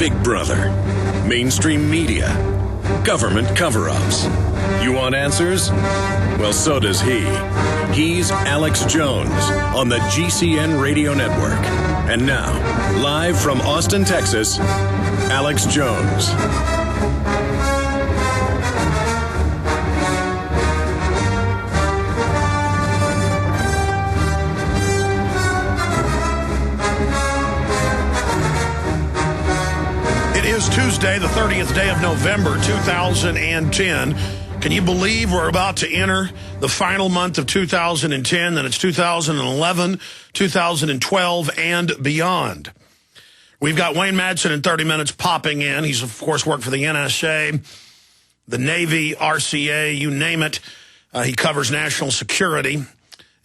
Big Brother, mainstream media, government cover-ups. You want answers? Well, so does he. He's Alex Jones on the GCN Radio Network. And now, live from Austin, Texas, Alex Jones. It is Tuesday, the 30th day of November, 2010. Can you believe we're about to enter the final month of 2010, then it's 2011, 2012, and beyond. We've got Wayne Madsen in 30 minutes popping in. He's, of course, worked for the NSA, the Navy, RCA, you name it. He covers national security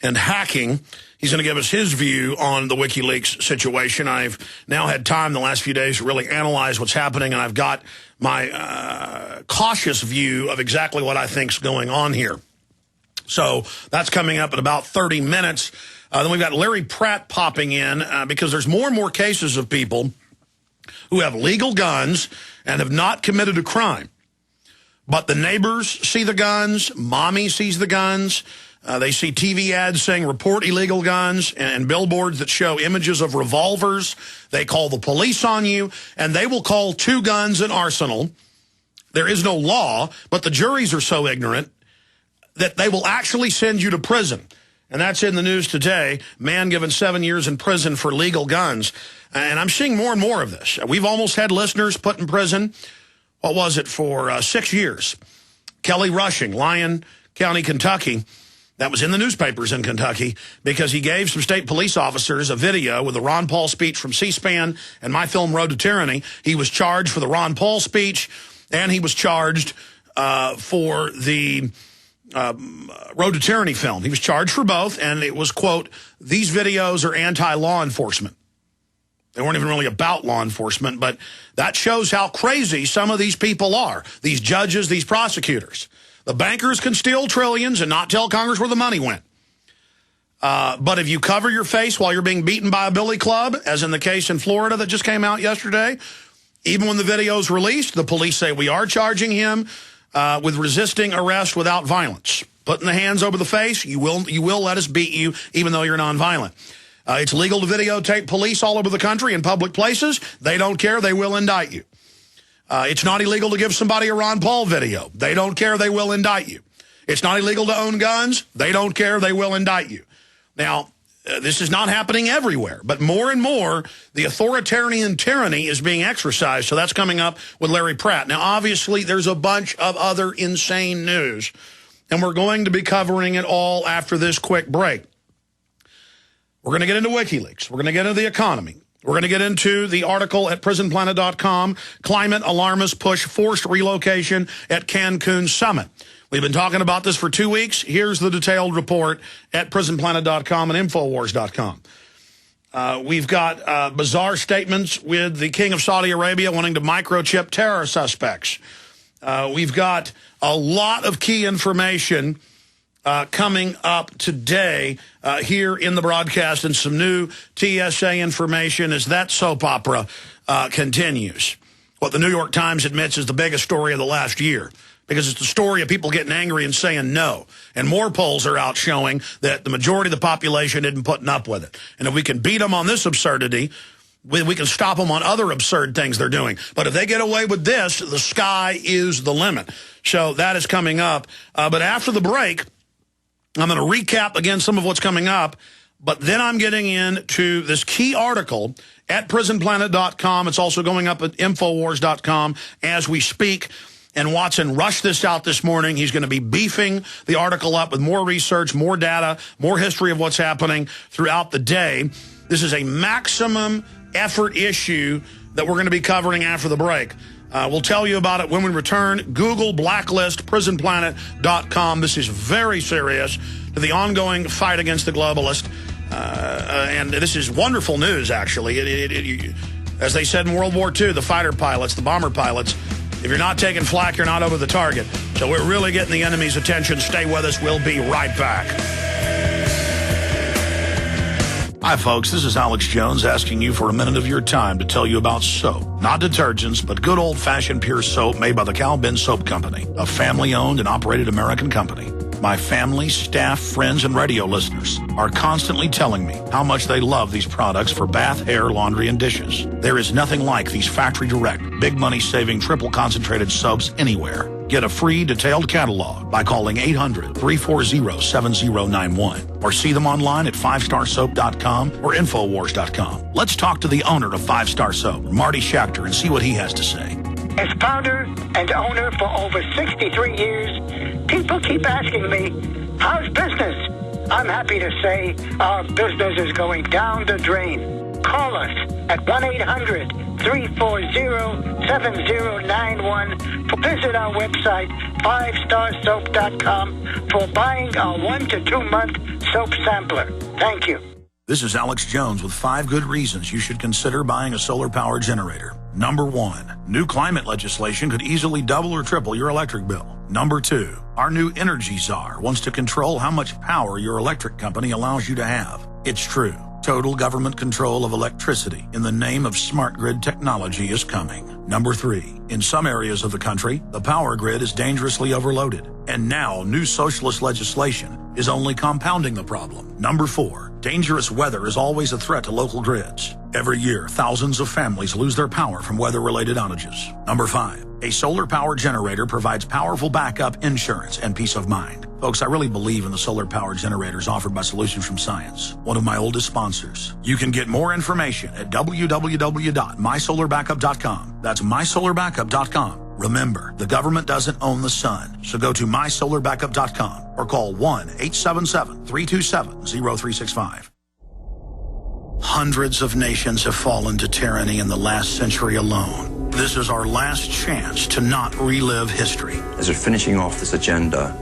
and hacking. He's going to give us his view on the WikiLeaks situation. I've now had time the last few days to really analyze what's happening, and I've got my cautious view of exactly what I think's going on here. So that's coming up in about 30 minutes. Then we've got Larry Pratt popping in because there's more and more cases of people who have legal guns and have not committed a crime. But the neighbors see the guns, mommy sees the guns. They see TV ads saying report illegal guns and billboards that show images of revolvers. They call the police on you, and they will call two guns an arsenal. There is no law, but the juries are so ignorant that they will actually send you to prison. And that's in the news today. Man given 7 years in prison for legal guns. And I'm seeing more and more of this. We've almost had listeners put in prison, what was it, for 6 years. Kelly Rushing, Lyon County, Kentucky. That was in the newspapers in Kentucky because he gave some state police officers a video with the Ron Paul speech from C-SPAN and my film Road to Tyranny. He was charged for the Ron Paul speech, and he was charged for the Road to Tyranny film. He was charged for both, and it was, quote, these videos are anti-law enforcement. They weren't even really about law enforcement, but that shows how crazy some of these people are, these judges, these prosecutors. The bankers can steal trillions and not tell Congress where the money went. But if you cover your face while you're being beaten by a billy club, as in the case in Florida that just came out yesterday, even when the video's released, the police say we are charging him with resisting arrest without violence. Putting the hands over the face, you will let us beat you even though you're nonviolent. It's legal to videotape police all over the country in public places. They don't care. They will indict you. It's not illegal to give somebody a Ron Paul video. They don't care. They will indict you. It's not illegal to own guns. They don't care. They will indict you. Now, this is not happening everywhere, but more and more, the authoritarian tyranny is being exercised. So that's coming up with Larry Pratt. Now, obviously, there's a bunch of other insane news, and we're going to be covering it all after this quick break. We're going to get into WikiLeaks. We're going to get into the economy. We're going to get into the article at prisonplanet.com, Climate Alarmists Push Forced Relocation at Cancun Summit. We've been talking about this for 2 weeks. Here's the detailed report at prisonplanet.com and Infowars.com. We've got bizarre statements with the King of Saudi Arabia wanting to microchip terror suspects. We've got a lot of key information coming up today here in the broadcast, and some new TSA information as that soap opera continues. What the New York Times admits is the biggest story of the last year, because it's the story of people getting angry and saying no. And more polls are out showing that the majority of the population isn't putting up with it. And if we can beat them on this absurdity, we can stop them on other absurd things they're doing. But if they get away with this, the sky is the limit. So that is coming up. But after the break, I'm going to recap again some of what's coming up, but then I'm getting into this key article at prisonplanet.com. It's also going up at Infowars.com as we speak. And Watson rushed this out this morning. He's going to be beefing the article up with more research, more data, more history of what's happening throughout the day. This is a maximum effort issue that we're going to be covering after the break. We'll tell you about it when we return. Google blacklist prisonplanet.com. This is very serious to the ongoing fight against the globalist. And this is wonderful news, actually. As they said in World War II, the fighter pilots, the bomber pilots, if you're not taking flak, you're not over the target. So we're really getting the enemy's attention. Stay with us. We'll be right back. Hi, folks. This is Alex Jones asking you for a minute of your time to tell you about soap. Not detergents, but good old-fashioned pure soap made by the Cal Ben Soap Company, a family-owned and operated American company. My family, staff, friends, and radio listeners are constantly telling me how much they love these products for bath, hair, laundry, and dishes. There is nothing like these factory-direct, big money-saving, triple-concentrated soaps anywhere. Get a free detailed catalog by calling 800-340-7091 or see them online at 5starsoap.com or Infowars.com. Let's talk to the owner of 5 Star Soap, Marty Schachter, and see what he has to say. As founder and owner for over 63 years, people keep asking me, how's business? I'm happy to say our business is going down the drain. Call us at 1-800-340-7091. Visit our website, 5starsoap.com, for buying our 1 to 2 month soap sampler. Thank you. This is Alex Jones with 5 good reasons you should consider buying a solar power generator. Number 1, new climate legislation could easily double or triple your electric bill. Number 2, our new energy czar wants to control how much power your electric company allows you to have. It's true. Total government control of electricity in the name of smart grid technology is coming. Number 3, in some areas of the country, the power grid is dangerously overloaded. And now new socialist legislation is only compounding the problem. Number 4, dangerous weather is always a threat to local grids. Every year, thousands of families lose their power from weather-related outages. Number 5, a solar power generator provides powerful backup insurance and peace of mind. Folks, I really believe in the solar power generators offered by Solutions from Science, one of my oldest sponsors. You can get more information at www.mysolarbackup.com. That's mysolarbackup.com. Remember, the government doesn't own the sun, so go to mysolarbackup.com or call 1-877-327-0365. Hundreds of nations have fallen to tyranny in the last century alone. This is our last chance to not relive history. As they're finishing off this agenda,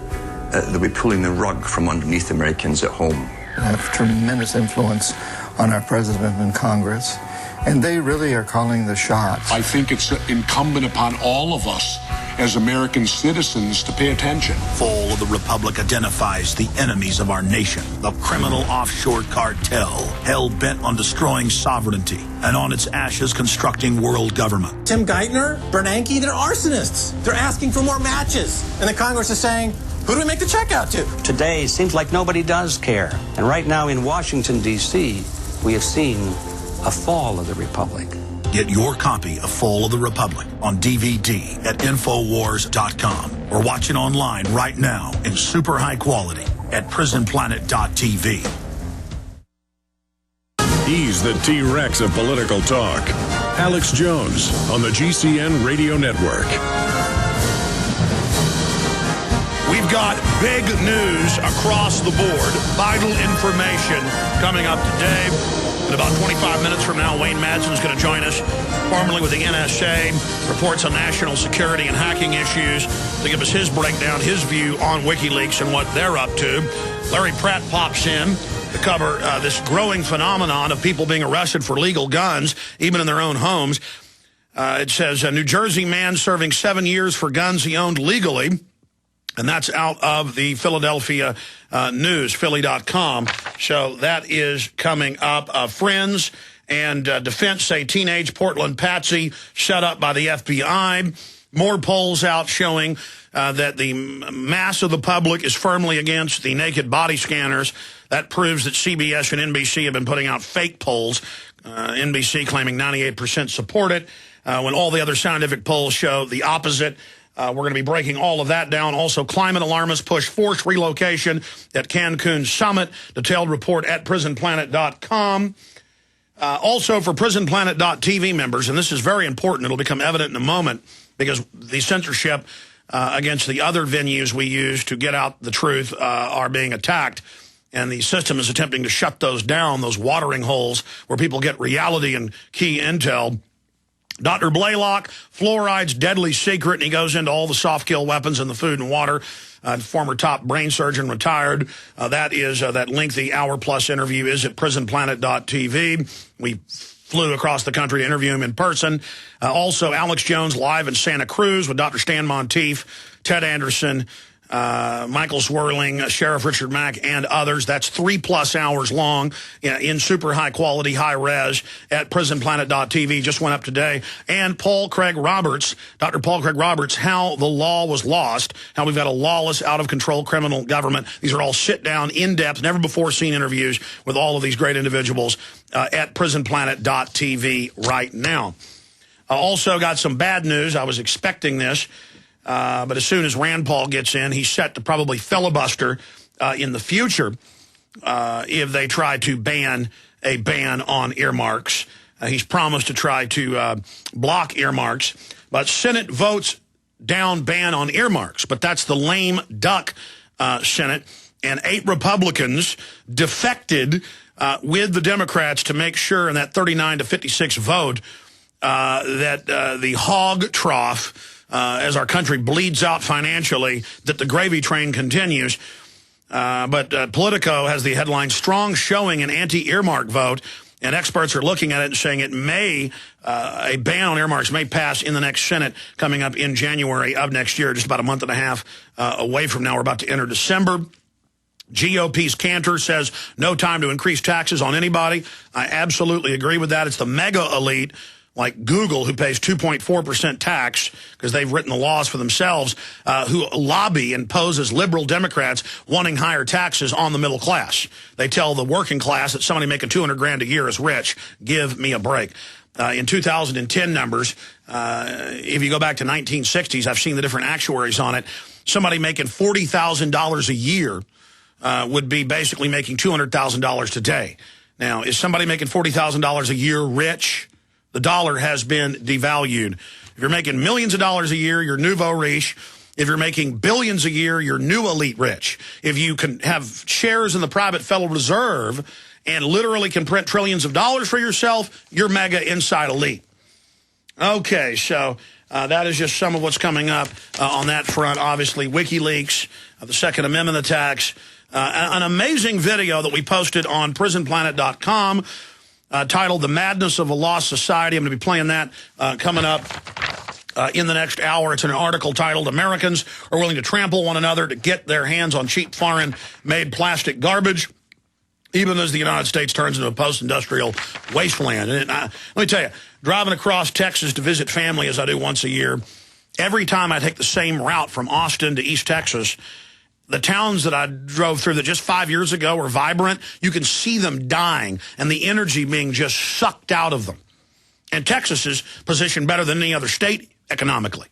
they'll be pulling the rug from underneath Americans at home. I have tremendous influence on our president and Congress, and they really are calling the shots. I think it's incumbent upon all of us as American citizens to pay attention. Fall of the Republic identifies the enemies of our nation, the criminal offshore cartel, hell-bent on destroying sovereignty, and on its ashes constructing world government. Tim Geithner, Bernanke, they're arsonists. They're asking for more matches. And the Congress is saying, who do we make the check out to? Today, seems like nobody does care. And right now in Washington, D.C., we have seen a fall of the Republic. Get your copy of Fall of the Republic on DVD at Infowars.com or watch it online right now in super high quality at prisonplanet.tv. He's the T-Rex of political talk. Alex Jones on the GCN Radio Network. We've got big news across the board. Vital information coming up today. In about 25 minutes from now, Wayne Madsen is going to join us, formerly with the NSA, reports on national security and hacking issues, to give us his breakdown, his view on WikiLeaks and what they're up to. Larry Pratt pops in to cover this growing phenomenon of people being arrested for legal guns, even in their own homes. It says, a New Jersey man serving 7 years for guns he owned legally. And that's out of the Philadelphia News, Philly.com. So that is coming up. Friends and defense say teenage Portland patsy shut up by the FBI. More polls out showing that the mass of the public is firmly against the naked body scanners. That proves that CBS and NBC have been putting out fake polls. NBC claiming 98% support it, when all the other scientific polls show the opposite. We're going to be breaking all of that down. Also, climate alarmists push forced relocation at Cancun summit. Detailed report at prisonplanet.com. Also, for prisonplanet.tv members, and this is very important, it'll become evident in a moment, because the censorship against the other venues we use to get out the truth are being attacked. And the system is attempting to shut those down, those watering holes where people get reality and key intel. Dr. Blaylock, fluoride's deadly secret, and he goes into all the soft kill weapons in the food and water. Former top brain surgeon retired. That lengthy hour-plus interview is at prisonplanet.tv. We flew across the country to interview him in person. Also, Alex Jones live in Santa Cruz with Dr. Stan Monteith, Ted Anderson, Michael Swerling, Sheriff Richard Mack, and others. That's 3+ hours long in super high quality, high res at prisonplanet.tv. Just went up today. And Paul Craig Roberts, Dr. Paul Craig Roberts, How the Law Was Lost, How We've Got a Lawless, Out of Control Criminal Government. These are all sit-down, in-depth, never-before-seen interviews with all of these great individuals at prisonplanet.tv right now. Also got some bad news. I was expecting this. But as soon as Rand Paul gets in, he's set to probably filibuster in the future if they try to ban on earmarks. He's promised to try to block earmarks. But Senate votes down ban on earmarks. But that's the lame duck Senate. And 8 Republicans defected with the Democrats to make sure in that 39-56 vote that the hog trough, as our country bleeds out financially, that the gravy train continues. But Politico has the headline, Strong Showing an Anti-Earmark Vote, and experts are looking at it and saying a ban on earmarks may pass in the next Senate coming up in January of next year, just about a month and a half away from now. We're about to enter December. GOP's Cantor says no time to increase taxes on anybody. I absolutely agree with that. It's the mega elite, like Google, who pays 2.4% tax because they've written the laws for themselves, who lobby and pose as liberal Democrats wanting higher taxes on the middle class. They tell the working class that somebody making $200,000 a year is rich. Give me a break. In 2010 numbers, if you go back to 1960s, I've seen the different actuaries on it. Somebody making $40,000 a year would be basically making $200,000 today. Now, is somebody making $40,000 a year rich? The dollar has been devalued. If you're making millions of dollars a year, you're nouveau riche. If you're making billions a year, you're new elite rich. If you can have shares in the private Federal Reserve and literally can print trillions of dollars for yourself, you're mega inside elite. Okay, so that is just some of what's coming up on that front. Obviously, WikiLeaks, the Second Amendment attacks, an amazing video that we posted on prisonplanet.com. Titled The Madness of a Lost Society. I'm going to be playing that coming up in the next hour. It's an article titled Americans Are Willing to Trample One Another to Get Their Hands on Cheap Foreign-Made Plastic Garbage, even as the United States turns into a post-industrial wasteland. And let me tell you, driving across Texas to visit family as I do once a year, every time I take the same route from Austin to East Texas, the towns that I drove through that just 5 years ago were vibrant, you can see them dying and the energy being just sucked out of them. And Texas is positioned better than any other state economically.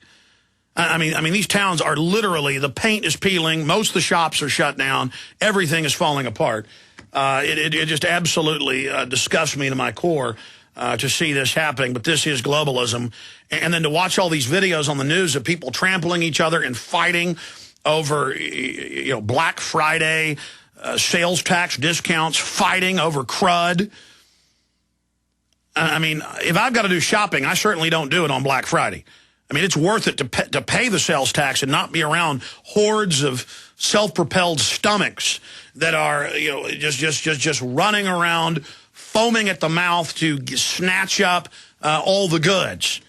I mean, these towns are literally, the paint is peeling, most of the shops are shut down, everything is falling apart. It just absolutely disgusts me to my core to see this happening, but this is globalism. And then to watch all these videos on the news of people trampling each other and fighting over, Black Friday, sales tax discounts, fighting over crud. I mean, if I've got to do shopping, I certainly don't do it on Black Friday. I mean, it's worth it to pay the sales tax and not be around hordes of self-propelled stomachs that are, just running around, foaming at the mouth to snatch up all the goods.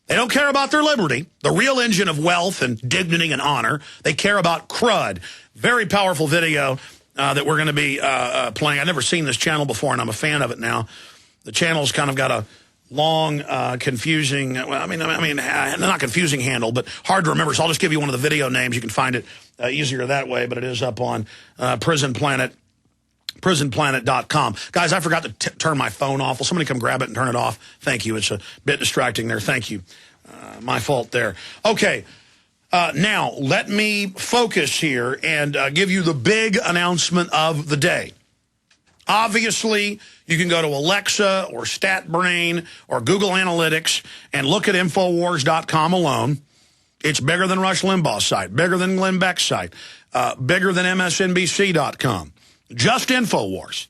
They don't care about their liberty, the real engine of wealth and dignity and honor. They care about crud. Very powerful video that we're going to be playing. I've never seen this channel before, and I'm a fan of it now. The channel's kind of got a long, confusing, not confusing handle, but hard to remember. So I'll just give you one of the video names. You can find it easier that way, but it is up on prisonplanet.com. Guys, I forgot to turn my phone off. Will somebody come grab it and turn it off? Thank you. It's a bit distracting there. Thank you. My fault there. Okay. Now, let me focus here and give you the big announcement of the day. Obviously, you can go to Alexa or StatBrain or Google Analytics and look at Infowars.com alone. It's bigger than Rush Limbaugh's site, bigger than Glenn Beck's site, bigger than MSNBC.com. Just Infowars.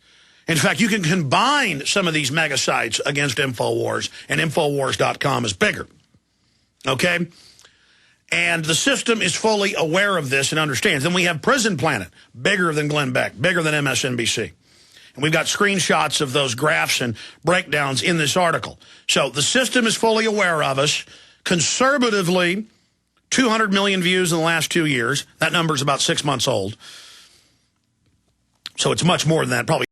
In fact, you can combine some of these mega sites against Infowars, and Infowars.com is bigger. Okay? And the system is fully aware of this and understands. Then we have Prison Planet, bigger than Glenn Beck, bigger than MSNBC. And we've got screenshots of those graphs and breakdowns in this article. So the system is fully aware of us. Conservatively, 200 million views in the last 2 years. That number's about 6 months old. So it's much more than that, probably